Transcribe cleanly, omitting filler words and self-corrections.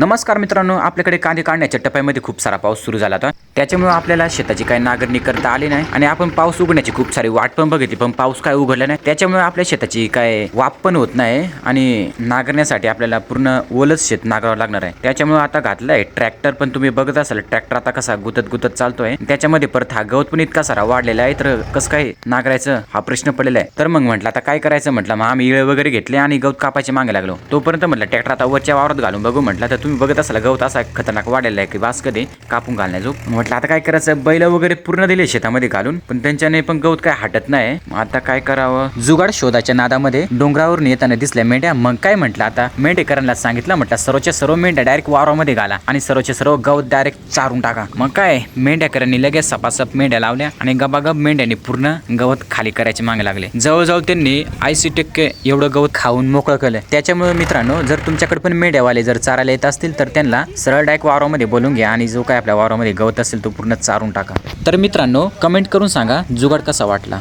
नमस्कार मित्रांनो, आपल्याकडे कांदे काढण्याच्या टप्प्यामध्ये खूप सारा पाऊस सुरू झाला होता। त्याच्यामुळे आपल्याला शेताची काही नांगरणी करता आली नाही आणि आपण पाऊस उघडण्याची खूप सारी वाट पण बघितली, पण पाऊस काय उघडला नाही। त्याच्यामुळे आपल्या शेताची काय वाप पण होत नाही आणि नांगरण्यासाठी आपल्याला पूर्ण ओलच शेत नांगरावं लागणार आहे। त्याच्यामुळे आता घातलाय ट्रॅक्टर, पण तुम्ही बघत असाल ट्रॅक्टर आता कसा गुतत गुतत चालतोय। त्याच्यामध्ये परत हा गवत पण इतका सारा वाढलेला आहे, तर कसं काय नांगरायचं हा प्रश्न पडलेला आहे। तर मग म्हटलं आता काय करायचं, म्हटलं मग आम्ही इळे वगैरे घेतले आणि गवत कापायचे मागे लागलो। तोपर्यंत म्हटलं ट्रॅक्टर आता वरच्या वावरात घालून बघू म्हटलं। तर तुम्ही बघत असाल गवत असा खतरनाक वाढलेला आहे की बास कधी कापून घालण्याचो। म्हटलं आता काय करायचं, बैल वगैरे पूर्ण दिले शेतामध्ये घालून, पण त्यांच्याने पण गवत काय हटत नाही। आता काय करावं, जुगाड शोधाच्या नादामध्ये डोंगरावरून येताना दिसल्या मेंढ्या। मग काय म्हटलं आता मेंढेकरांना सांगितलं, म्हटलं सर्वच्या सर्व मेंढ्या डायरेक्ट वावरामध्ये घाला आणि सर्वच्या सर्व गवत डायरेक्ट चारून टाका। मग काय मेंढ्याकरांनी लगेच सपासप मेंढ्या लावल्या आणि गबागब मेंढ्यांनी पूर्ण गवत खाली करायचे मागे लागले। जवळजवळ त्यांनी 80% एवढं गवत खाऊन मोकळं केलं। त्याच्यामुळे मित्रांनो, जर तुमच्याकडे पण मेंढ्यावाले जर चारायला येत असतील तर त्यांना सरळ डायरेक्ट वावरामध्ये बोलून घ्या आणि जो काय आपल्या वावरामध्ये गवत असेल तो पूर्ण चारून टाका। तर मित्रांनो, कमेंट करून सांगा जुगाड कसा वाटला।